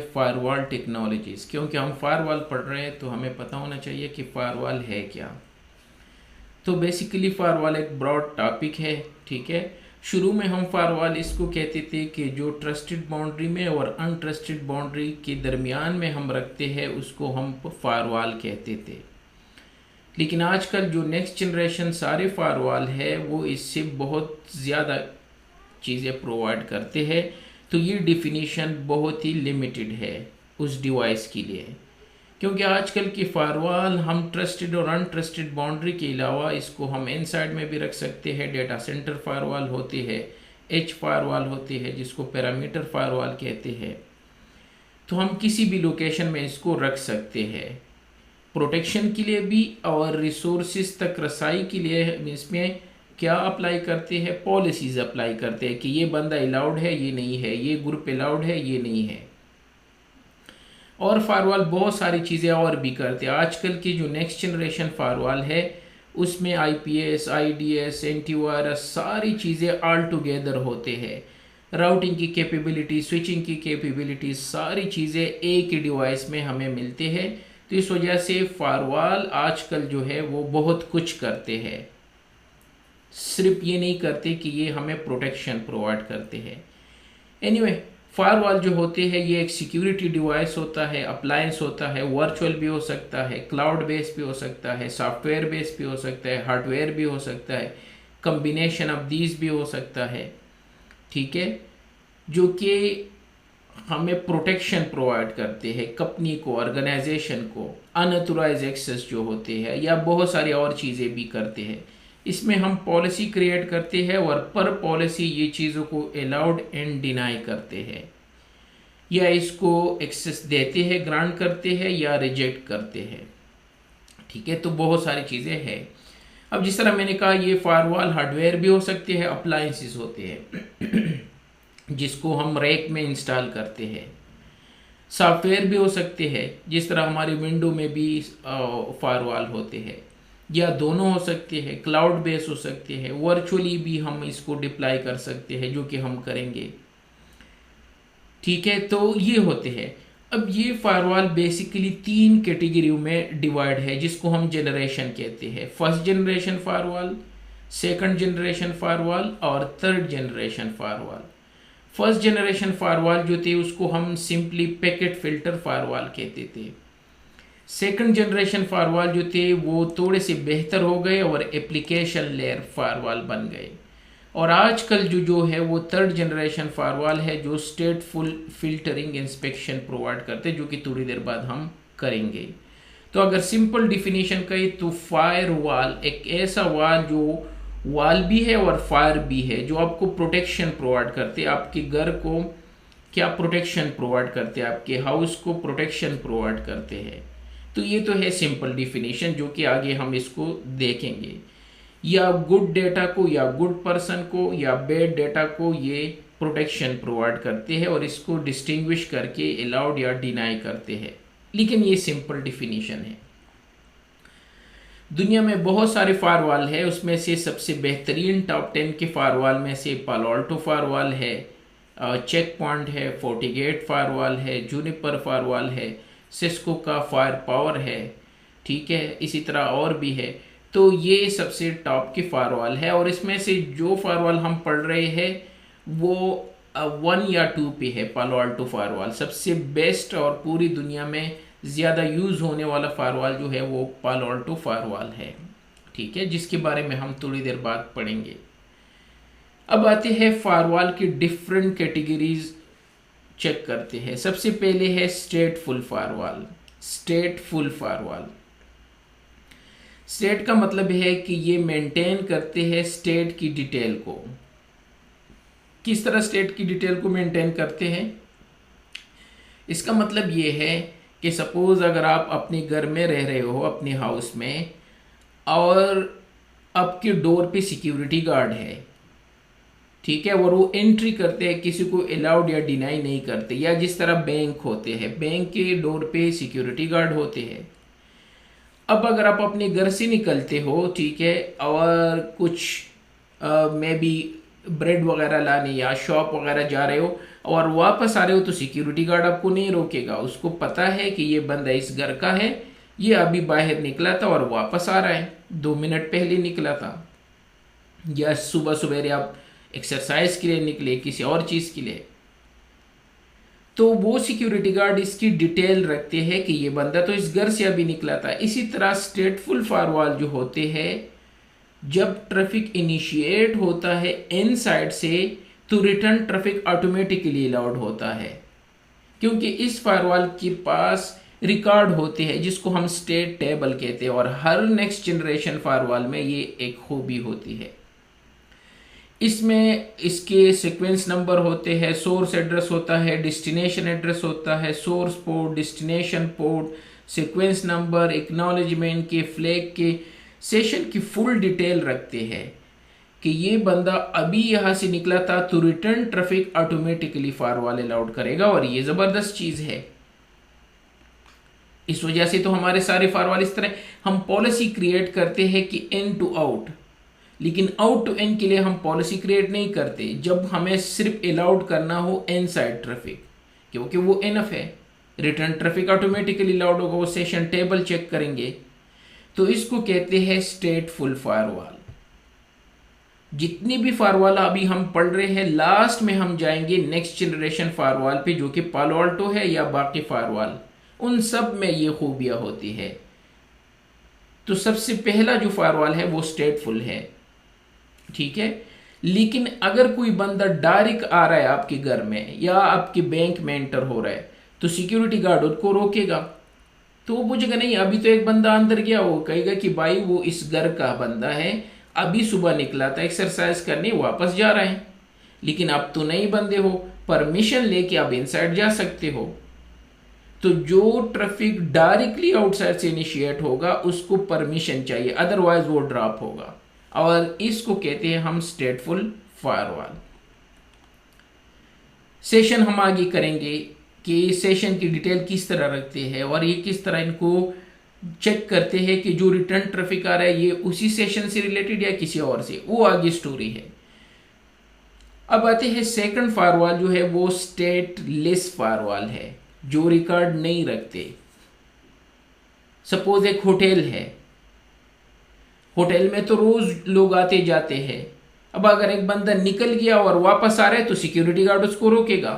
Firewall technologies. क्योंकि हम firewall पढ़ रहे हैं तो हमें पता होना चाहिए कि फायरवॉल है क्या। तो बेसिकली फायरवॉल एक ब्रॉड टॉपिक है, ठीक है। शुरू में हम फायरवॉल इसको कहते थे कि जो ट्रस्टेड बाउंड्री में और अनट्रस्टेड बाउंड्री के दरमियान में हम रखते हैं उसको हम फायरवॉल कहते थे। लेकिन आजकल जो नेक्स्ट जनरेशन सारे फायरवॉल है वो इससे बहुत ज़्यादा चीज़ें प्रोवाइड करते हैं। तो ये डिफिनीशन बहुत ही लिमिटेड है उस डिवाइस के लिए, क्योंकि आजकल की फायरवॉल हम ट्रस्टेड और अनट्रस्टेड बाउंड्री के अलावा इसको हम इनसाइड में भी रख सकते हैं। डेटा सेंटर फायरवॉल होती है, एज फायरवॉल होती है जिसको पैरामीटर फायरवॉल कहते हैं। तो हम किसी भी लोकेशन में इसको रख सकते हैं प्रोटेक्शन के लिए भी और रिसोर्सेज तक रसाई के लिए। इसमें क्या अप्लाई करते हैं, पॉलिसीज अप्लाई करते हैं कि ये बंदा अलाउड है, ये नहीं है, ये ग्रुप अलाउड है, ये नहीं है। और फायरवॉल बहुत सारी चीज़ें और भी करते हैं। आजकल की जो नेक्स्ट जनरेशन फायरवॉल है उसमें आईपीएस, आईडीएस, एंटीवायरस सारी चीज़ें ऑल टुगेदर होते हैं। राउटिंग की कैपेबिलिटी, स्विचिंग की कैपेबिलिटी, सारी चीज़ें एक ही डिवाइस में हमें मिलते हैं। तो इस वजह से फायरवॉल आजकल जो है वो बहुत कुछ करते हैं, सिर्फ ये नहीं करते कि ये हमें प्रोटेक्शन प्रोवाइड करते हैं। एनीवे फायरवॉल जो होते हैं ये एक सिक्योरिटी डिवाइस होता है, अप्लायंस होता है, वर्चुअल भी हो सकता है, क्लाउड बेस भी हो सकता है, सॉफ्टवेयर बेस भी हो सकता है, हार्डवेयर भी हो सकता है, कम्बिनेशन ऑफ दीज भी हो सकता है, ठीक है, जो कि हमें प्रोटेक्शन प्रोवाइड करते हैं कंपनी को, ऑर्गेनाइजेशन को, अनऑथराइज एक्सेस जो होते हैं या बहुत सारी और चीज़ें भी करते हैं। इसमें हम पॉलिसी क्रिएट करते हैं और पर पॉलिसी ये चीज़ों को अलाउड एंड डिनाई करते हैं, या इसको एक्सेस देते हैं, ग्रांट करते हैं या रिजेक्ट करते हैं, ठीक है। तो बहुत सारी चीज़ें हैं। अब जिस तरह मैंने कहा ये फायरवॉल हार्डवेयर भी हो सकते हैं, अप्लायंसेस होते हैं जिसको हम रैक में इंस्टॉल करते हैं, सॉफ्टवेयर भी हो सकते हैं जिस तरह हमारी विंडो में भी फायरवॉल होते हैं, या दोनों हो सकते हैं, क्लाउड बेस हो सकते हैं, वर्चुअली भी हम इसको डिप्लॉय कर सकते हैं जो कि हम करेंगे, ठीक है। तो ये होते हैं। अब ये फायरवॉल बेसिकली 3 कैटेगरी में डिवाइड है जिसको हम जनरेशन कहते हैं। First generation firewall, second generation firewall और third generation firewall. First generation firewall जो थे उसको हम सिंपली पैकेट फिल्टर फायरवॉल कहते थे। सेकंड जनरेशन फायरवॉल जो थे वो थोड़े से बेहतर हो गए और एप्लीकेशन लेयर फायरवॉल बन गए। और आजकल जो है वो थर्ड जनरेशन फायरवॉल है जो स्टेटफुल फिल्टरिंग इंस्पेक्शन प्रोवाइड करते हैं, जो कि थोड़ी देर बाद हम करेंगे। तो अगर सिंपल डिफिनीशन कहें तो फायरवॉल एक ऐसा वॉल जो वॉल भी है और फायर भी है, जो आपको प्रोटेक्शन प्रोवाइड करते हैं, आपके घर को क्या प्रोटेक्शन प्रोवाइड करते हैं, आपके हाउस को प्रोटेक्शन प्रोवाइड करते हैं। तो ये तो है सिंपल डिफिनीशन जो कि आगे हम इसको देखेंगे। या गुड डेटा को या गुड पर्सन को या बैड डेटा को ये प्रोटेक्शन प्रोवाइड करते हैं और इसको डिस्टिंग्विश करके अलाउड या डिनाई करते हैं। लेकिन ये सिंपल डिफिनीशन है। दुनिया में बहुत सारे फायरवॉल है, उसमें से सबसे बेहतरीन टॉप 10 के फायरवॉल में से पालो अल्टो फायरवॉल है, चेक पॉइंट है, फोर्टीगेट फायरवॉल है, जूनिपर फायरवॉल है, सिस्को का फायर पावर है, ठीक है, इसी तरह और भी है। तो ये सबसे टॉप की फायरवॉल है और इसमें से जो फायरवॉल हम पढ़ रहे हैं वो 1 या 2 पे है। पालो अल्टो फायरवॉल सबसे बेस्ट और पूरी दुनिया में ज़्यादा यूज़ होने वाला फायरवॉल जो है वो पालो अल्टो फायरवॉल है, ठीक है, जिसके बारे में हम थोड़ी देर बाद पढ़ेंगे। अब आते हैं फायरवॉल की डिफरेंट कैटेगरीज चेक करते हैं। सबसे पहले है स्टेटफुल फायरवॉल। स्टेटफुल फायरवॉल, स्टेट का मतलब है कि ये मेंटेन करते हैं स्टेट की डिटेल को। किस तरह स्टेट की डिटेल को मेंटेन करते हैं? इसका मतलब ये है कि सपोज अगर आप अपने घर में रह रहे हो, अपने हाउस में, और आपके डोर पे सिक्योरिटी गार्ड है, ठीक है, और वो एंट्री करते हैं, किसी को अलाउड या डिनाई नहीं करते। या जिस तरह बैंक होते हैं, बैंक के डोर पे सिक्योरिटी गार्ड होते हैं। अब अगर आप अपने घर से निकलते हो, ठीक है, और कुछ मे बी ब्रेड वगैरह लाने या शॉप वगैरह जा रहे हो, और वापस आ रहे हो तो सिक्योरिटी गार्ड आपको नहीं रोकेगा, उसको पता है कि ये बंदा इस घर का है, ये अभी बाहर निकला था और वापस आ रहा है, 2 मिनट पहले निकला था, या सुबह सवेरे आप एक्सरसाइज के लिए निकले, किसी और चीज के लिए, तो वो सिक्योरिटी गार्ड इसकी डिटेल रखते हैं कि ये बंदा तो इस घर से अभी निकला था। इसी तरह स्टेटफुल फायरवॉल जो होते हैं, जब ट्रैफिक इनिशिएट होता है इन साइड से तो रिटर्न ट्रैफिक ऑटोमेटिकली अलाउड होता है, क्योंकि इस फायरवॉल के पास रिकॉर्ड होते हैं जिसको हम स्टेट टेबल कहते हैं, और हर नेक्स्ट जनरेशन फायरवॉल में ये एक खूबी होती है। इसमें इसके सीक्वेंस नंबर होते हैं, सोर्स एड्रेस होता है, डेस्टिनेशन एड्रेस होता है, source port, destination port, sequence number, acknowledgement के, फ्लैग के, सेशन की फुल डिटेल रखते हैं कि ये बंदा अभी यहां से निकला था तो return traffic automatically firewall allowed करेगा, और ये जबरदस्त चीज है। इस वजह से तो हमारे सारे फायरवॉल इस तरह हम पॉलिसी क्रिएट करते हैं कि इन टू आउट, लेकिन आउट टू इन के लिए हम पॉलिसी क्रिएट नहीं करते जब हमें सिर्फ अलाउड करना हो इनसाइड ट्रैफिक, क्योंकि वो इनफ है। रिटर्न ट्रैफिक ऑटोमेटिकली अलाउड होगा, वो सेशन टेबल चेक करेंगे, तो इसको कहते हैं स्टेटफुल फायरवॉल। जितनी भी फायरवॉल अभी हम पढ़ रहे हैं, लास्ट में हम जाएंगे नेक्स्ट जनरेशन फायरवॉल पे, जो कि पालो अल्टो है या बाकी फायरवॉल, उन सब में ये खूबियां होती है। तो सबसे पहला जो फायरवॉल है वो स्टेटफुल है, ठीक है। लेकिन अगर कोई बंदा डायरेक्ट आ रहा है आपके घर में या आपके बैंक में एंटर हो रहा है, तो सिक्योरिटी गार्ड उसको रोकेगा, तो वो पूछेगा नहीं अभी तो एक बंदा अंदर गया, वो कहेगा कि भाई वो इस घर का बंदा है, अभी सुबह निकला था एक्सरसाइज करने, वापस जा रहा है, लेकिन अब तो नहीं बंदे हो, परमिशन लेके आप इनसाइड जा सकते हो। तो जो ट्रैफिक डायरेक्टली आउटसाइड से इनिशिएट होगा उसको परमिशन चाहिए, अदरवाइज वो ड्रॉप होगा, और इसको कहते हैं हम स्टेटफुल फायरवॉल। सेशन हम आगे करेंगे कि सेशन की डिटेल किस तरह रखते हैं और ये किस तरह इनको चेक करते हैं कि जो रिटर्न ट्रैफिक आ रहा है ये उसी सेशन से रिलेटेड या किसी और से, वो आगे स्टोरी है। अब आते हैं सेकंड फायरवॉल जो है वो स्टेटलेस फायरवॉल है, जो रिकॉर्ड नहीं रखते। सपोज एक होटल है, होटल में तो रोज लोग आते जाते हैं, अब अगर एक बंदा निकल गया और वापस आ रहा है तो सिक्योरिटी गार्ड उसको रोकेगा,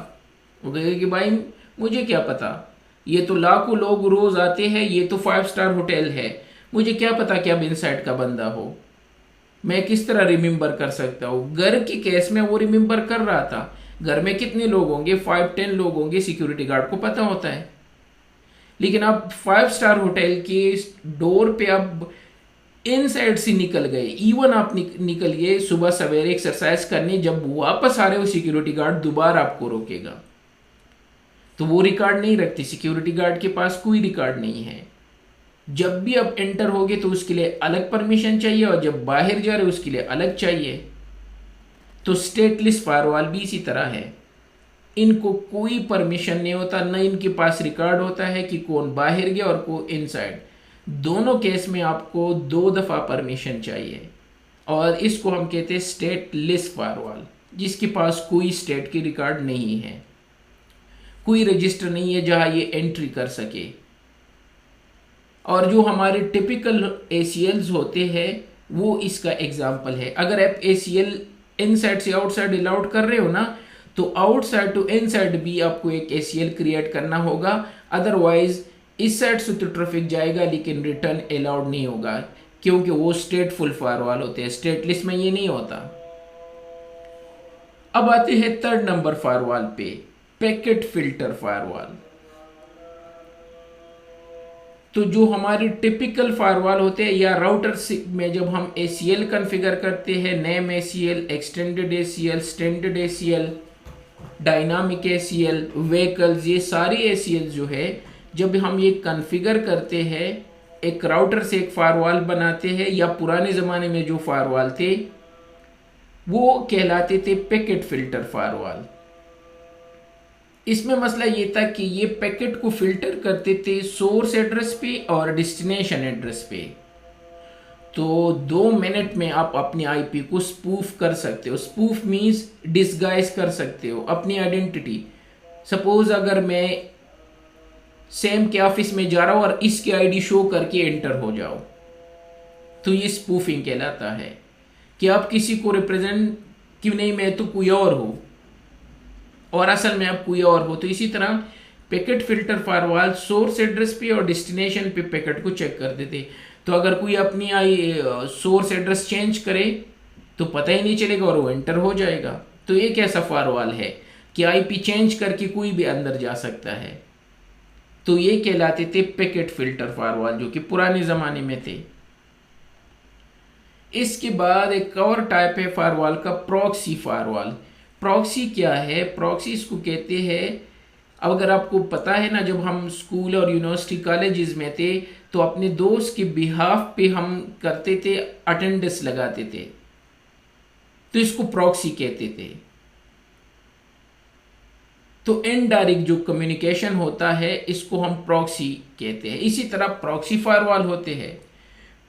वो कहेगा कि भाई मुझे क्या पता, ये तो लाखों लोग रोज आते हैं, ये तो 5 स्टार होटल है, मुझे क्या पता कि अब इनसाइड का बंदा हो, मैं किस तरह रिमेंबर कर सकता हूँ। घर के केस में वो रिमेंबर कर रहा था, घर में कितने लोग होंगे, 5-10 लोग होंगे, सिक्योरिटी गार्ड को पता होता है। लेकिन अब 5 स्टार होटल के डोर पे अब इनसाइड से निकल गए, इवन आप निकल गए सुबह सवेरे एक्सरसाइज करने, जब वापस आ रहे हो सिक्योरिटी गार्ड दोबारा आपको रोकेगा, तो वो रिकॉर्ड नहीं रखती, सिक्योरिटी गार्ड के पास कोई रिकॉर्ड नहीं है। जब भी आप एंटर होगे तो उसके लिए अलग परमिशन चाहिए, और जब बाहर जा रहे हो उसके लिए अलग चाहिए। तो स्टेटलेस फायरवॉल भी इसी तरह है, इनको कोई परमिशन नहीं होता, न इनके पास रिकॉर्ड होता है कि कौन बाहर गया और कौन इनसाइड। दोनों केस में आपको 2 दफा परमिशन चाहिए, और इसको हम कहते हैं स्टेटलेस फायरवॉल, जिसके पास कोई स्टेट की रिकॉर्ड नहीं है, कोई रजिस्टर नहीं है जहां ये एंट्री कर सके। और जो हमारे टिपिकल ACLs होते हैं वो इसका एग्जाम्पल है। अगर आप ACL इनसाइड से आउटसाइड अलाउड कर रहे हो ना, तो आउटसाइड टू इनसाइड भी आपको एक ACL क्रिएट करना होगा, अदरवाइज इस साइड से तो ट्रैफिक जाएगा लेकिन रिटर्न अलाउड नहीं होगा, क्योंकि वो स्टेटफुल फायरवॉल होते हैं, स्टेटलेस में ये नहीं होता। अब आते हैं थर्ड नंबर फायरवॉल पे, पैकेट फिल्टर फायरवॉल। तो जो हमारे टिपिकल फायरवॉल होते हैं या राउटर में जब हम ACL कॉन्फ़िगर करते हैं, name ACL, extended ACL, standard ACL, dynamic ACL, vehicles, ये सारी ACL जो है जब हम ये कॉन्फ़िगर करते हैं, एक राउटर से एक फायरवॉल बनाते हैं, या पुराने ज़माने में जो फायरवॉल थे वो कहलाते थे पैकेट फिल्टर फायरवॉल। इसमें मसला ये था कि ये पैकेट को फिल्टर करते थे सोर्स एड्रेस पे और डेस्टिनेशन एड्रेस पे, तो 2 मिनट में आप अपनी आईपी को स्पूफ कर सकते हो। स्पूफ मीन्स डिस्गाइज कर सकते हो अपनी आइडेंटिटी। सपोज अगर मैं सेम के ऑफिस में जा रहा हूं और इसकी आईडी शो करके एंटर हो जाओ, तो ये स्पूफिंग कहलाता है कि आप किसी को रिप्रेजेंट कि नहीं मैं तो कोई और हूं और असल में आप कोई और हो। तो इसी तरह packet filter firewall source address पे और डेस्टिनेशन पे पैकेट को चेक कर देते। तो अगर कोई अपनी सोर्स एड्रेस चेंज करे तो पता ही नहीं चलेगा और वो एंटर हो जाएगा। तो एक ऐसा फायरवॉल है कि आईपी चेंज करके कोई भी अंदर जा सकता है। तो ये कहलाते थे पैकेट फिल्टर फायरवॉल, जो कि पुराने जमाने में थे। इसके बाद एक और टाइप है फायरवॉल का, प्रॉक्सी फायरवॉल। प्रॉक्सी क्या है? प्रॉक्सी इसको कहते हैं, अगर आपको पता है ना, जब हम स्कूल और यूनिवर्सिटी कॉलेजेस में थे तो अपने दोस्त के बिहाफ पे हम करते थे, अटेंडेंस लगाते थे, तो इसको प्रॉक्सी कहते थे। तो इनडायरेक्ट जो कम्युनिकेशन होता है इसको हम प्रॉक्सी कहते हैं। इसी तरह प्रॉक्सी फायरवॉल होते हैं।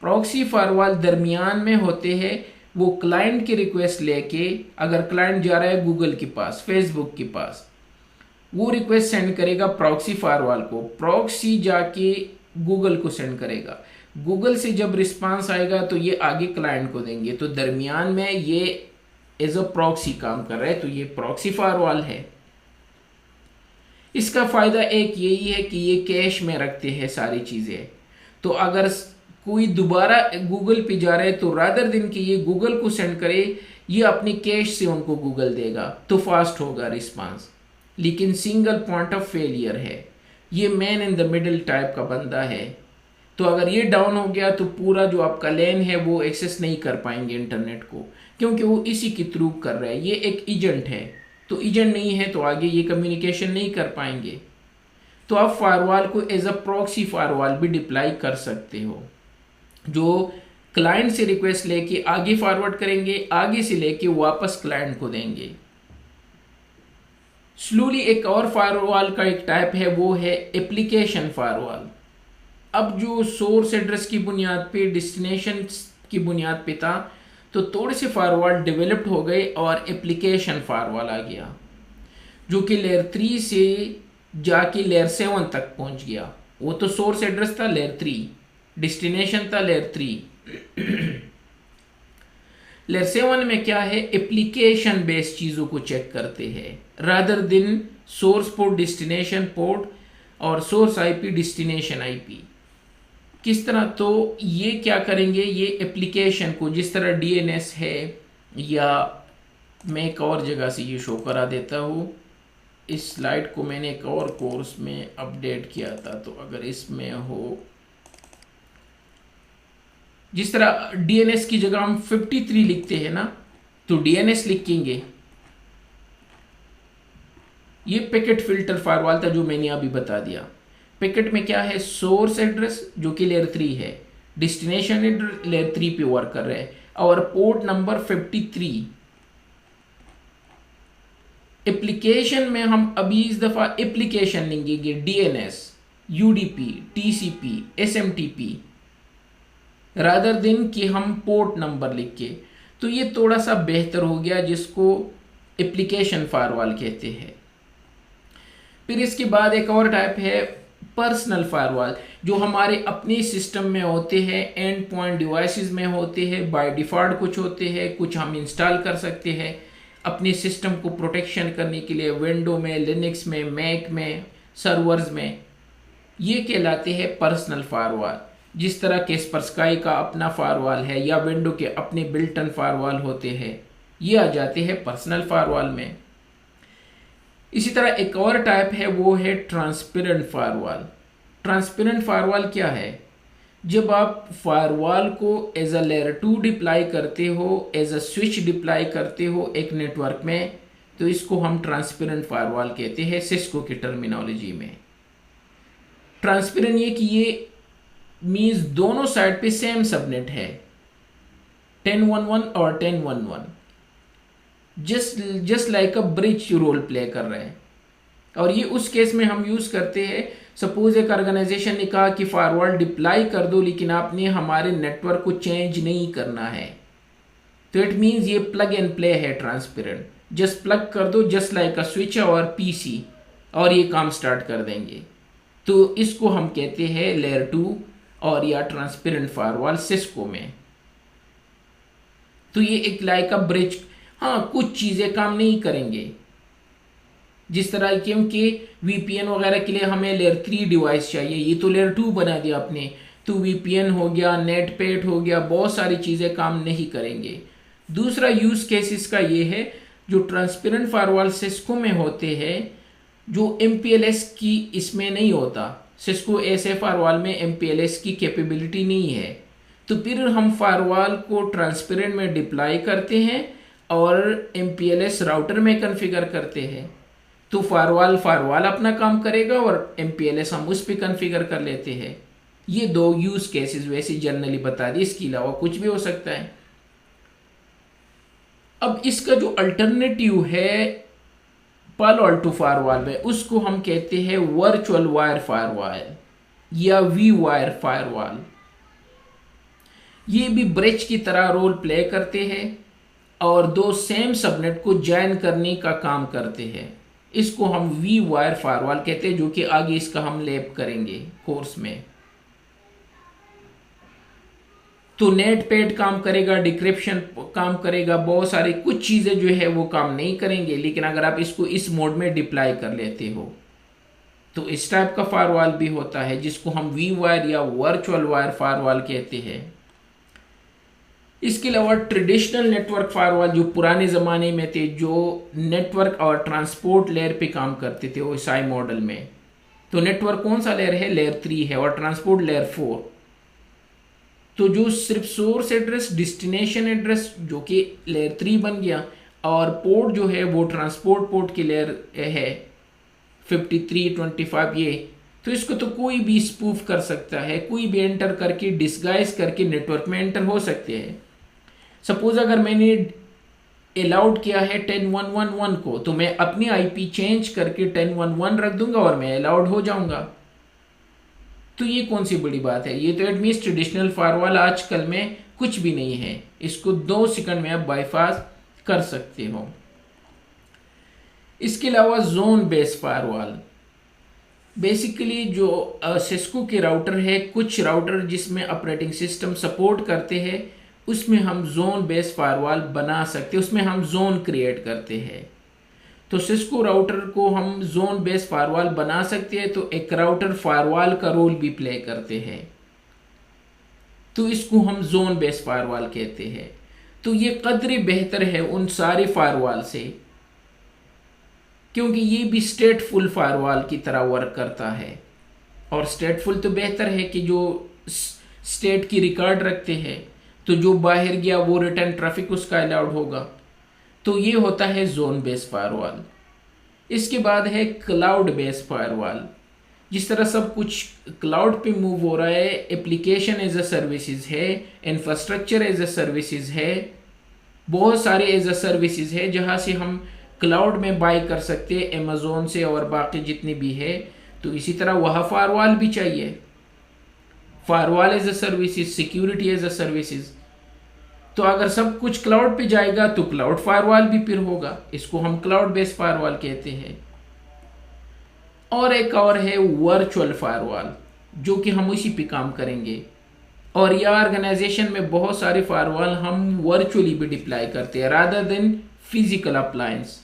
प्रॉक्सी फायरवॉल दरमियान में होते हैं, वो क्लाइंट की रिक्वेस्ट लेके, अगर क्लाइंट जा रहा है गूगल के पास, फेसबुक के पास, वो रिक्वेस्ट सेंड करेगा प्रॉक्सी फायरवॉल को, प्रॉक्सी जाके गूगल को सेंड करेगा। गूगल से जब रिस्पांस आएगा तो ये आगे क्लाइंट को देंगे। तो दरमियान में ये एज अ प्रॉक्सी काम कर रहा है, तो ये प्रॉक्सी फायरवॉल है। इसका फायदा एक यही है कि ये कैश में रखते हैं सारी चीजें। तो अगर कोई दोबारा गूगल पे जा रहा है तो रादर दिन कि ये गूगल को सेंड करे, ये अपनी कैश से उनको गूगल देगा, तो फास्ट होगा रिस्पांस। लेकिन सिंगल पॉइंट ऑफ फेलियर है, ये man in the middle type का बंदा है। तो अगर ये डाउन हो गया तो पूरा जो आपका लेन है वो एक्सेस नहीं कर पाएंगे इंटरनेट को, क्योंकि वो इसी के थ्रू कर रहा है। ये एक एजेंट है, तो एजेंट नहीं है तो आगे ये कम्युनिकेशन नहीं कर पाएंगे। तो आप फायरवॉल को एज अ प्रॉक्सी फायरवॉल भी डिप्लाई कर सकते हो, जो क्लाइंट से रिक्वेस्ट लेके आगे फॉरवर्ड करेंगे, आगे से लेके वापस क्लाइंट को देंगे। स्लोली एक और फायरवॉल का एक टाइप है, वो है एप्लीकेशन फायरवॉल। अब जो सोर्स एड्रेस की बुनियाद पे, डेस्टिनेशन की बुनियाद पे था, तो थोड़े से फायरवॉल डेवलप्ड हो गए और एप्लीकेशन फायरवॉल आ गया, जो कि लेयर 3 से जाके लेयर 7 तक पहुंच गया। वो तो सोर्स एड्रेस था लेयर 3, डेस्टिनेशन था लेयर 3। लेयर 7 में क्या है, एप्लीकेशन बेस्ड चीजों को चेक करते हैं, रादर दिन सोर्स पोर्ट, डेस्टिनेशन पोर्ट और सोर्स आईपी, डेस्टिनेशन आईपी। किस तरह? तो ये क्या करेंगे, ये एप्लीकेशन को, जिस तरह डीएनएस है, या मैं एक और जगह से ये शो करा देता हूँ। इस स्लाइड को मैंने एक और कोर्स में अपडेट किया था, तो अगर इसमें हो, जिस तरह डीएनएस की जगह हम 53 लिखते हैं ना, तो डीएनएस लिखेंगे। ये पैकेट फिल्टर फायरवॉल था जो मैंने अभी बता दिया। पैकेट में क्या है, सोर्स एड्रेस जो कि लेयर 3 है, डेस्टिनेशन एड्रेस लेयर 3 पे वर्क कर रहे हैं, और पोर्ट नंबर 53। एप्लीकेशन में हम अभी इस दफा एप्लीकेशन लिखेंगे, DNS, UDP, TCP, SMTP, rather दिन कि हम पोर्ट नंबर लिख के। तो ये थोड़ा सा बेहतर हो गया, जिसको एप्लीकेशन फायरवॉल कहते हैं। फिर इसके बाद एक और टाइप है पर्सनल फायरवॉल, जो हमारे अपने सिस्टम में होते हैं, एंड पॉइंट डिवाइसेस में होते हैं, बाय डिफॉल्ट कुछ होते हैं, कुछ हम इंस्टॉल कर सकते हैं अपने सिस्टम को प्रोटेक्शन करने के लिए, विंडो में, लिनक्स में, मैक में, सर्वर्स में। ये कहलाते हैं पर्सनल फायरवॉल। जिस तरह कैस्परस्काई का अपना फायरवॉल है, या विंडो के अपने बिल्टन फायरवॉल होते हैं, ये आ जाते हैं पर्सनल फायरवॉल में। इसी तरह एक और टाइप है, वो है ट्रांसपेरेंट फायरवॉल। ट्रांसपेरेंट फायरवॉल क्या है, जब आप फायरवॉल को एज अ लेयर 2 डिप्लाई करते हो, एज अ स्विच डिप्लाई करते हो एक नेटवर्क में, तो इसको हम ट्रांसपेरेंट फायरवॉल कहते हैं सिस्को की टर्मिनोलॉजी में। ट्रांसपेरेंट ये कि ये मीन्स दोनों साइड पे सेम सबनेट है, 10.1.1 और 10.1.1, just like a bridge role play कर रहे हैं। और ये उस केस में हम यूज़ करते हैं, सपोज एक ऑर्गेनाइजेशन ने कहा कि फायरवॉल डिप्लाई कर दो लेकिन आपने हमारे नेटवर्क को चेंज नहीं करना है, तो इट मीन्स ये प्लग एंड प्ले है ट्रांसपेरेंट, जस्ट प्लग कर दो जस्ट लाइक अ स्विच और पीसी और ये काम स्टार्ट कर देंगे। तो इसको हम कहते हैं लेयर 2 और या ट्रांसपेरेंट फायरवॉल सिस्को में। तो ये एक लाइक अ ब्रिज, हाँ कुछ चीज़ें काम नहीं करेंगे, जिस तरह क्योंकि वीपीएन वगैरह के लिए हमें लेयर 3 डिवाइस चाहिए, ये तो लेयर 2 बना दिया आपने, तो वीपीएन हो गया, नेटपेट हो गया, बहुत सारी चीज़ें काम नहीं करेंगे। दूसरा यूज केस इसका ये है, जो ट्रांसपेरेंट फायरवॉल सिस्को में होते हैं, जो एमपीएलएस की इसमें नहीं होता, सिस्को ऐसे फायरवॉल में एमपीएलएस की कैपेबिलिटी नहीं है, तो फिर हम फायरवॉल को ट्रांसपेरेंट में डिप्लॉय करते हैं और एमपीएलएस राउटर में कॉन्फ़िगर करते हैं। तो फायरवॉल अपना काम करेगा और एमपीएलएस हम उस पर कॉन्फ़िगर कर लेते हैं। ये दो यूज केसेस वैसे जनरली बता दिए, इसके अलावा कुछ भी हो सकता है। अब इसका जो अल्टरनेटिव है पालो अल्टो फायरवॉल में, उसको हम कहते हैं वर्चुअल वायर फायरवॉल या वी वायर फायरवॉल। ये भी ब्रिज की तरह रोल प्ले करते हैं और दो सेम सबनेट को ज्वाइन करने का काम करते हैं। इसको हम वी वायर फायरवॉल कहते हैं, जो कि आगे इसका हम लैब करेंगे कोर्स में। तो नेट पेड काम करेगा, डिक्रिप्शन काम करेगा, बहुत सारी कुछ चीज़ें जो है वो काम नहीं करेंगे, लेकिन अगर आप इसको इस मोड में डिप्लॉय कर लेते हो तो इस टाइप का फायरवॉल भी होता है, जिसको हम वी वायर या वर्चुअल वायर फायरवॉल कहते हैं। इसके अलावा ट्रेडिशनल नेटवर्क फायरवॉल जो पुराने ज़माने में थे, जो नेटवर्क और ट्रांसपोर्ट लेयर पे काम करते थे ओएसआई मॉडल में, तो नेटवर्क कौन सा लेयर है, लेयर 3 है, और ट्रांसपोर्ट लेयर 4। तो जो सिर्फ सोर्स एड्रेस डिस्टिनेशन एड्रेस जो कि लेयर 3 बन गया, और पोर्ट जो है वो ट्रांसपोर्ट पोर्ट की लेयर है 53, 25 ये, तो इसको तो कोई भी स्पूफ कर सकता है, कोई भी एंटर करके डिस्गाइज करके नेटवर्क में एंटर हो सकते हैं। सपोज अगर मैंने अलाउड किया है 10.1.1.1 को, तो मैं अपनी आईपी चेंज करके 10.1.1 रख दूंगा और मैं अलाउड हो जाऊंगा। तो ये कौन सी बड़ी बात है, ये तो इट मींस ट्रेडिशनल फायरवॉल आजकल में कुछ भी नहीं है, इसको 2 सेकंड में आप बाईपास कर सकते हो। इसके अलावा जोन बेस्ड फायरवॉल, बेसिकली जो सिस्को के राउटर है, कुछ राउटर जिसमें ऑपरेटिंग सिस्टम सपोर्ट करते हैं, उसमें हम जोन बेस्ड फायरवॉल बना सकते हैं, उसमें हम जोन क्रिएट करते हैं। तो सिस्को राउटर को हम जोन बेस्ड फायरवॉल बना सकते हैं, तो एक राउटर फायरवॉल का रोल भी प्ले करते हैं, तो इसको हम जोन बेस्ड फायरवॉल कहते हैं। तो ये कदरे बेहतर है उन सारे फायरवॉल से, क्योंकि ये भी स्टेटफुल फायरवॉल की तरह वर्क करता है। और स्टेटफुल तो बेहतर है कि जो स्टेट की रिकॉर्ड रखते हैं, तो जो बाहर गया वो रिटर्न ट्रैफिक उसका अलाउड होगा। तो ये होता है जोन बेस्ड फायरवॉल। इसके बाद है क्लाउड बेस्ड फायरवॉल। जिस तरह सब कुछ क्लाउड पे मूव हो रहा है, एप्लीकेशन एज अ सर्विसेज है, इंफ्रास्ट्रक्चर एज अ सर्विसेज है, बहुत सारे एज अ सर्विसेज है जहाँ से हम क्लाउड में बाय कर सकते हैं, अमेजोन से और बाकी जितनी भी है। तो इसी तरह वहाँ फायरवॉल भी चाहिए, firewall as a services, security as a services. तो अगर सब कुछ क्लाउड पे जाएगा तो क्लाउड फायरवॉल भी फिर होगा, इसको हम क्लाउड बेस्ड फायरवॉल कहते हैं। और एक और है वर्चुअल फायरवॉल, जो कि हम उसी पे काम करेंगे। और यह ऑर्गेनाइजेशन में बहुत सारे फायरवॉल हम वर्चुअली भी डिप्लॉय करते हैं रादर देन फिजिकल अप्लायंस।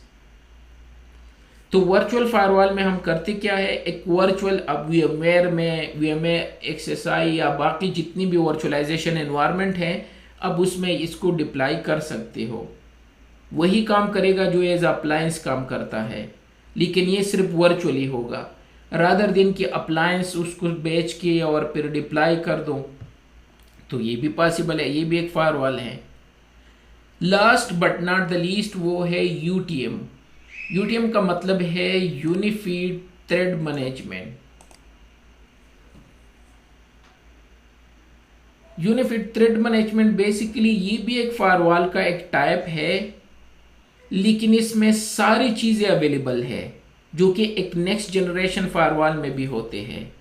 तो वर्चुअल फायरवॉल में हम करते क्या है, एक वर्चुअल, अब वीएमवेयर में वीएमवेयर एक्सएसआई या बाकी जितनी भी वर्चुअलाइजेशन एनवायरनमेंट है, अब उसमें इसको डिप्लॉय कर सकते हो। वही काम करेगा जो एज अप्लायंस काम करता है, लेकिन ये सिर्फ वर्चुअली होगा रादर देन कि अप्लायंस उसको बेच के और फिर डिप्लॉय कर दो। तो ये भी पॉसिबल है, ये भी एक फायरवॉल है। Last but not the least वो है यूटीएम। यूटीएम का मतलब है unified thread management. Unified thread management basically ये भी एक फायरवॉल का एक टाइप है, लेकिन इसमें सारी चीजें अवेलेबल है। जो कि एक नेक्स्ट जनरेशन फायरवॉल में भी होते हैं,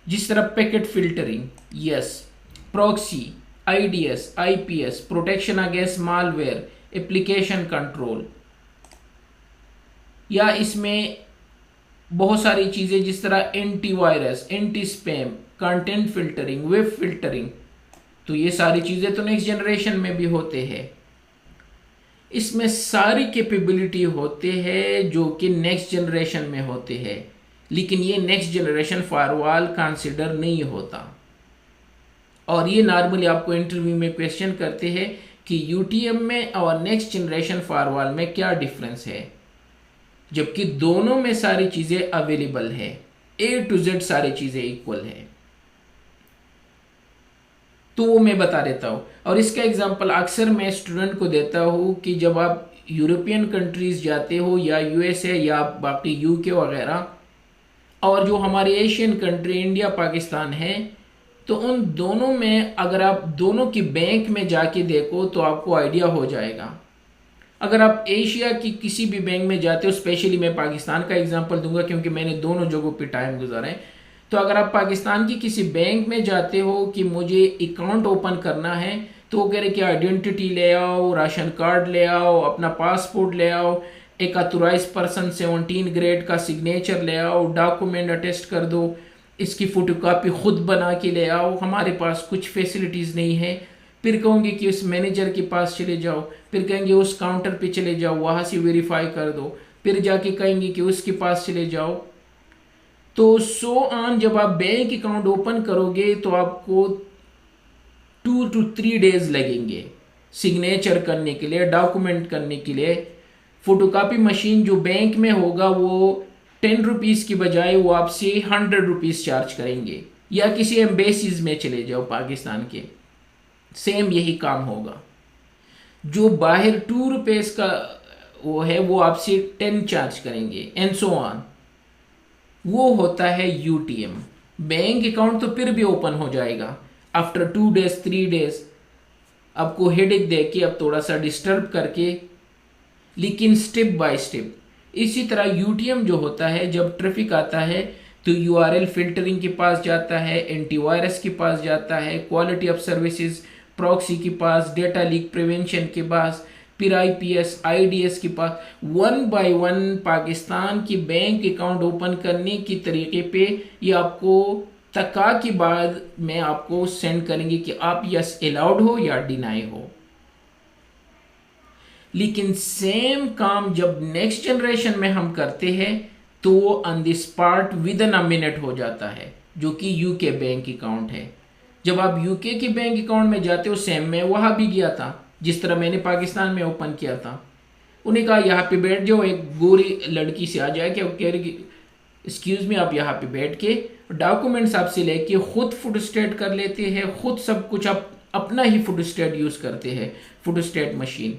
जिस तरह packet filtering, yes, proxy, IDs, IPS, protection against malware, application control, या इसमें बहुत सारी चीजें जिस तरह antivirus, anti spam, content filtering, web filtering. तो ये सारी चीजें तो नेक्स्ट जनरेशन में भी होते हैं। इसमें सारी कैपेबिलिटी होते हैं जो कि नेक्स्ट जनरेशन में होते हैं, लेकिन ये नेक्स्ट जनरेशन फायरवॉल कंसिडर नहीं होता। और ये नॉर्मली आपको इंटरव्यू में क्वेश्चन करते हैं कि यूटीएम में और नेक्स्ट जनरेशन फायरवॉल में क्या डिफरेंस है, जबकि दोनों में सारी चीजें अवेलेबल है, ए टू जेड सारी चीजें इक्वल है। तो वो मैं बता देता हूं, और इसका एग्जांपल अक्सर मैं स्टूडेंट को देता हूं कि जब आप यूरोपियन कंट्रीज जाते हो या यूएसए या बाकी यूके वगैरह, और जो हमारे एशियन कंट्री इंडिया पाकिस्तान है, तो उन दोनों में अगर आप दोनों की बैंक में जाके देखो तो आपको आइडिया हो जाएगा। अगर आप एशिया की किसी भी बैंक में जाते हो, स्पेशली मैं पाकिस्तान का एग्जांपल दूंगा क्योंकि मैंने दोनों जगहों पे टाइम गुजारा है, तो अगर आप पाकिस्तान की किसी बैंक में जाते हो कि मुझे अकाउंट ओपन करना है, तो वो कह रहे कि आइडेंटिटी ले आओ, राशन कार्ड ले आओ, अपना पासपोर्ट ले आओ, एक ऑथोराइज पर्सन 17 ग्रेड का सिग्नेचर ले आओ, डॉक्यूमेंट अटेस्ट कर दो, इसकी फोटोकॉपी खुद बना के ले आओ, हमारे पास कुछ फैसिलिटीज़ नहीं है। फिर कहोगे कि उस मैनेजर के पास चले जाओ, फिर कहेंगे उस काउंटर पे चले जाओ, वहाँ से वेरीफाई कर दो, फिर जाके कहेंगे कि उसके पास चले जाओ। तो सो ऑन, जब आप बैंक अकाउंट ओपन करोगे तो आपको 2 to 3 डेज लगेंगे सिग्नेचर करने के लिए, डॉक्यूमेंट करने के लिए। फोटोकॉपी मशीन जो बैंक में होगा वो 10 रुपीज़ की बजाय वो आपसे 100 रुपीज़ चार्ज करेंगे। या किसी एम्बेसीज में चले जाओ पाकिस्तान के, सेम यही काम होगा। जो बाहर 2 रुपीज़ का वो है वो आपसे 10 चार्ज करेंगे, एंड सो ऑन। वो होता है यूटीएम। बैंक अकाउंट तो फिर भी ओपन हो जाएगा आफ्टर 2 डेज 3 डेज, आपको हेडेक दे के, अब थोड़ा सा डिस्टर्ब करके, लेकिन स्टेप बाय स्टेप। इसी तरह यूटीएम जो होता है, जब ट्रैफिक आता है तो यूआरएल फिल्टरिंग के पास जाता है, एंटीवायरस के पास जाता है, क्वालिटी ऑफ सर्विसेज प्रॉक्सी के पास, डेटा लीक प्रिवेंशन के पास, फिर आईपीएस आईडीएस के पास। 1 बाय 1 पाकिस्तान की बैंक अकाउंट ओपन करने की तरीके पे ये आपको तका के बाद में आपको सेंड करेंगे कि आप यस अलाउड हो या डिनाई हो। लेकिन सेम काम जब नेक्स्ट जनरेशन में हम करते हैं तो वो on the spot with in a minute हो जाता है, जो कि यूके बैंक अकाउंट है। जब आप यूके के बैंक अकाउंट में जाते हो, सेम मैं वहां भी गया था जिस तरह मैंने पाकिस्तान में ओपन किया था। उन्हें कहा यहाँ पे बैठ जाओ, एक गोरी लड़की से आ जाए कि कह रही एक्सक्यूज मी, आप यहाँ पे बैठ के डॉक्यूमेंट्स आपसे लेके खुद फोटोस्टेट कर लेते हैं, खुद सब कुछ आप अपना ही फोटोस्टेट यूज करते हैं, फोटोस्टेट मशीन।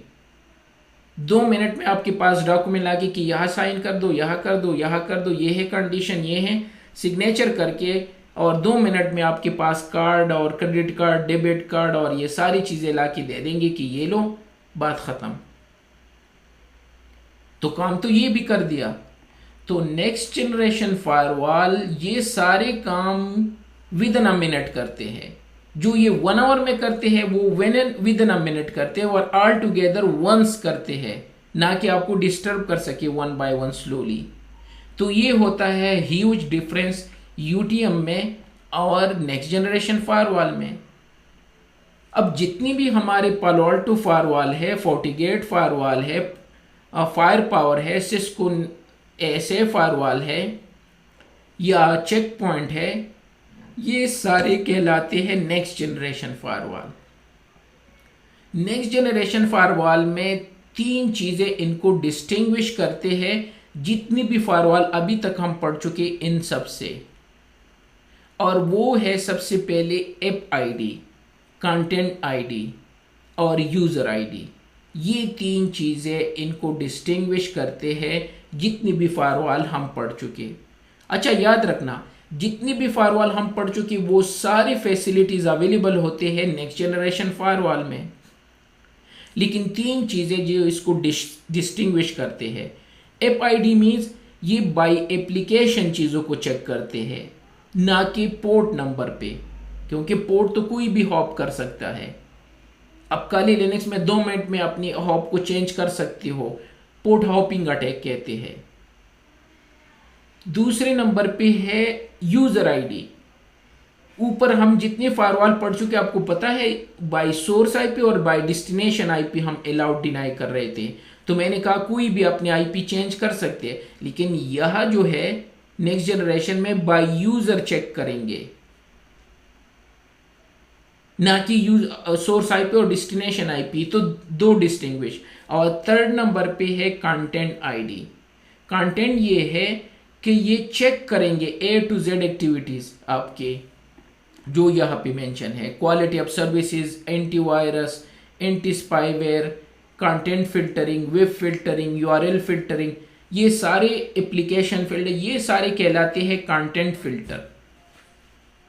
2 मिनट में आपके पास डॉक्यूमेंट लाके कि यहाँ साइन कर दो, यहाँ कर दो, यहाँ कर दो, ये है कंडीशन, ये है, सिग्नेचर करके, और 2 मिनट में आपके पास कार्ड और क्रेडिट कार्ड, डेबिट कार्ड और ये सारी चीजें लाके दे देंगे कि ये लो, बात खत्म। तो काम तो ये भी कर दिया। तो नेक्स्ट जनरेशन फायरवॉल ये सारे काम विद इन अ मिनट करते हैं। जो ये 1 आवर में करते हैं वो विद इन अ मिनट करते हैं, और ऑल टुगेदर वंस करते हैं, ना कि आपको डिस्टर्ब कर सके 1 बाय 1 स्लोली। तो ये होता है ह्यूज डिफरेंस यूटीएम में और नेक्स्ट जनरेशन फायरवॉल में। अब जितनी भी हमारे पालो अल्टो फायरवॉल है, फोर्टीगेट फायरवॉल है, फायर पावर है, सिस्को एसए फायरवॉल है या चेक पॉइंट है, ये सारे कहलाते हैं next generation firewall. Next generation firewall में 3 चीजें इनको डिस्टिंग्विश करते हैं, जितनी भी फायरवॉल अभी तक हम पढ़ चुके इन सब से। और वो है सबसे पहले ऐप आईडी, कंटेंट आईडी और यूजर आईडी। ये 3 चीजें इनको डिस्टिंग्विश करते हैं जितनी भी फायरवॉल हम पढ़ चुके। अच्छा याद रखना, जितनी भी फायरवॉल हम पढ़ चुके वो सारी फैसिलिटीज अवेलेबल होते हैं नेक्स्ट जनरेशन फायरवॉल में, लेकिन 3 चीजें जो इसको डिस्टिंग्विश करते हैं। ऐप आईडी मीन्स ये बाई एप्लीकेशन चीज़ों को चेक करते हैं, ना कि पोर्ट नंबर पे, क्योंकि पोर्ट तो कोई भी हॉप कर सकता है। अब काली लिनक्स में 2 मिनट में अपनी हॉप को चेंज कर सकती हो, पोर्ट हॉपिंग अटैक कहते हैं। दूसरे नंबर पे है यूजर आईडी। ऊपर हम जितने फायरवॉल पढ़ चुके आपको पता है, बाय सोर्स आईपी और बाय डेस्टिनेशन आईपी हम अलाउड डिनाई कर रहे थे। तो मैंने कहा कोई भी अपने आईपी चेंज कर सकते हैं, लेकिन यह जो है नेक्स्ट जनरेशन में बाय यूजर चेक करेंगे, ना कि सोर्स आईपी और डेस्टिनेशन आईपी। तो 2 डिस्टिंग्विश। और थर्ड नंबर पे है कंटेंट आईडी। कंटेंट ये है कि ये चेक करेंगे A to Z एक्टिविटीज आपके, जो यहाँ पे मेंशन है, quality of services, antivirus, anti spyware, content filtering, web filtering, URL filtering, ये सारे एप्लीकेशन फिल्टर, ये सारे कहलाते हैं कंटेंट फिल्टर।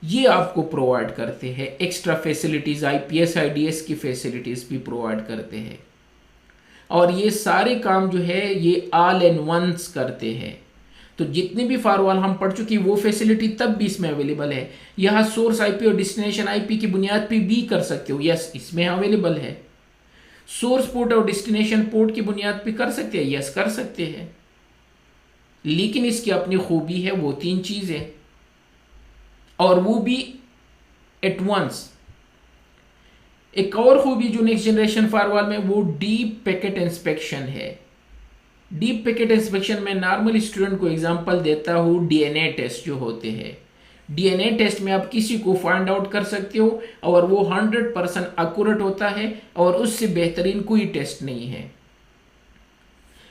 ये आपको प्रोवाइड करते हैं एक्स्ट्रा फैसिलिटीज, IPS IDS की फैसिलिटीज भी प्रोवाइड करते हैं। और ये सारे काम जो है ये ऑल इन वंस करते हैं। तो जितने भी फायरवॉल हम पढ़ चुके वो फैसिलिटी तब भी इसमें अवेलेबल है। यहाँ सोर्स आईपी और डेस्टिनेशन आईपी की बुनियाद पे भी कर सकते हो, यस इसमें अवेलेबल है। सोर्स पोर्ट और डेस्टिनेशन पोर्ट की बुनियाद पे कर सकते हैं, यस कर सकते हैं। लेकिन इसकी अपनी खूबी है वो 3 चीजें, और वो भी एट वंस। एक और खूबी जो नेक्स्ट जनरेशन फायरवॉल में, वो डीप पैकेट इंस्पेक्शन है। डीप पैकेट इंस्पेक्शन में नॉर्मल स्टूडेंट को एग्जांपल देता हूँ, डीएनए टेस्ट जो होते हैं। डीएनए टेस्ट में आप किसी को फाइंड आउट कर सकते हो और वो 100% एक्यूरेट होता है और उससे बेहतरीन कोई टेस्ट नहीं है।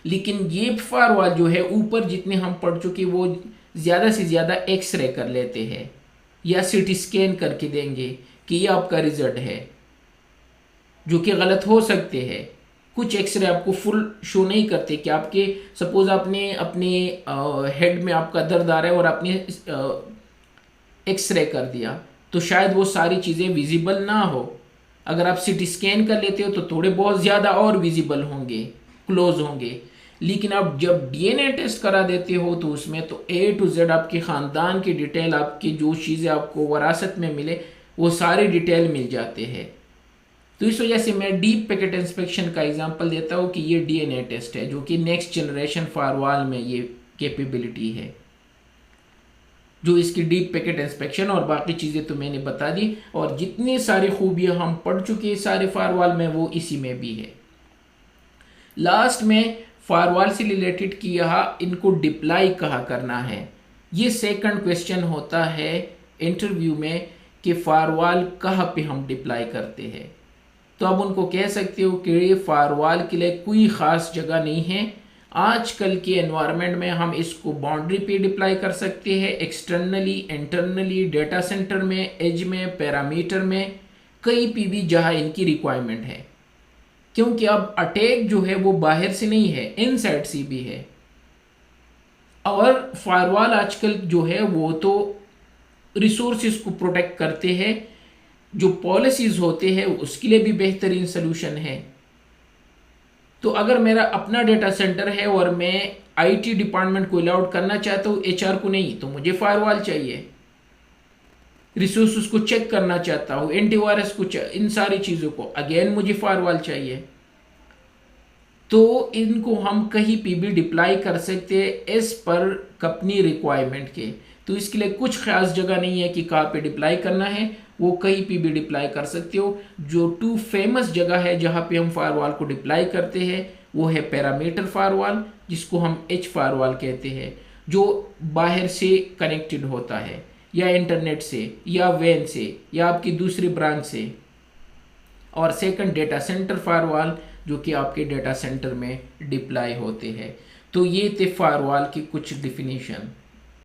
लेकिन ये फायरवॉल जो है ऊपर जितने हम पढ़ चुके वो ज़्यादा से ज़्यादा एक्सरे कर लेते हैं या सीटी स्कैन करके देंगे कि ये आपका रिजल्ट है, जो कि गलत हो सकते हैं। कुछ एक्सरे आपको फुल शो नहीं करते कि आपके सपोज आपने अपने हेड में आपका दर्द आ रहा है और आपने एक्सरे कर दिया तो शायद वो सारी चीज़ें विजिबल ना हो। अगर आप सीटी स्कैन कर लेते हो तो थोड़े बहुत ज़्यादा और विजिबल होंगे, क्लोज होंगे। लेकिन आप जब डीएनए टेस्ट करा देते हो तो उसमें तो A to Z आपके ख़ानदान की डिटेल, आपकी जो चीज़ें आपको वरासत में मिले वो सारी डिटेल मिल जाते हैं। तो इस वजह से मैं डीप पैकेट इंस्पेक्शन का एग्जांपल देता हूँ कि ये डीएनए टेस्ट है, जो कि नेक्स्ट जनरेशन फायरवॉल में ये कैपेबिलिटी है। जो इसकी डीप पैकेट इंस्पेक्शन और बाकी चीज़ें तो मैंने बता दी, और जितनी सारी खूबियाँ हम पढ़ चुके हैं सारे फायरवॉल में वो इसी में भी है। लास्ट में फायरवॉल से रिलेटेड कि यहाँ इनको डिप्लाई कहाँ करना है, ये सेकंड क्वेश्चन होता है इंटरव्यू में कि फायरवॉल कहाँ पे हम डिप्लाई करते हैं। तो अब उनको कह सकते हो कि फायरवॉल के लिए कोई ख़ास जगह नहीं है। आजकल के एनवायरनमेंट में हम इसको बाउंड्री पे डिप्लाई कर सकते हैं, एक्सटर्नली, इंटरनली, डेटा सेंटर में, एज में, पैरामीटर में, कहीं पे भी जहाँ इनकी रिक्वायरमेंट है। क्योंकि अब अटैक जो है वो बाहर से नहीं है, इनसाइड से भी है। और फायरवॉल आजकल जो है वो तो रिसोर्सेज को प्रोटेक्ट करते हैं, जो पॉलिसीज होते हैं उसके लिए भी बेहतरीन सोल्यूशन है। तो अगर मेरा अपना डेटा सेंटर है और मैं आईटी डिपार्टमेंट को अलाउड करना चाहता हूँ, एचआर को नहीं, तो मुझे फायरवॉल चाहिए। रिसोर्सेज को चेक करना चाहता हूँ, एंटीवायरस को, इन सारी चीज़ों को अगेन मुझे फायरवॉल चाहिए। तो इनको हम कहीं पे भी डिप्लाई कर सकते हैं एज पर कंपनी रिक्वायरमेंट के। तो इसके लिए कुछ खास जगह नहीं है कि कहाँ पे डिप्लाई करना है, वो कहीं पे भी डिप्लाई कर सकते हो। जो 2 फेमस जगह है जहाँ पे हम फायरवॉल को डिप्लाई करते हैं वो है पैरामीटर फायरवॉल, जिसको हम एच फायरवॉल कहते हैं, जो बाहर से कनेक्टेड होता है या इंटरनेट से या वैन से या आपकी दूसरी ब्रांच से। और सेकंड डेटा सेंटर फायरवॉल, जो कि आपके डेटा सेंटर में डिप्लाई होते हैं। तो ये थे फायरवॉल की कुछ डिफिनीशन।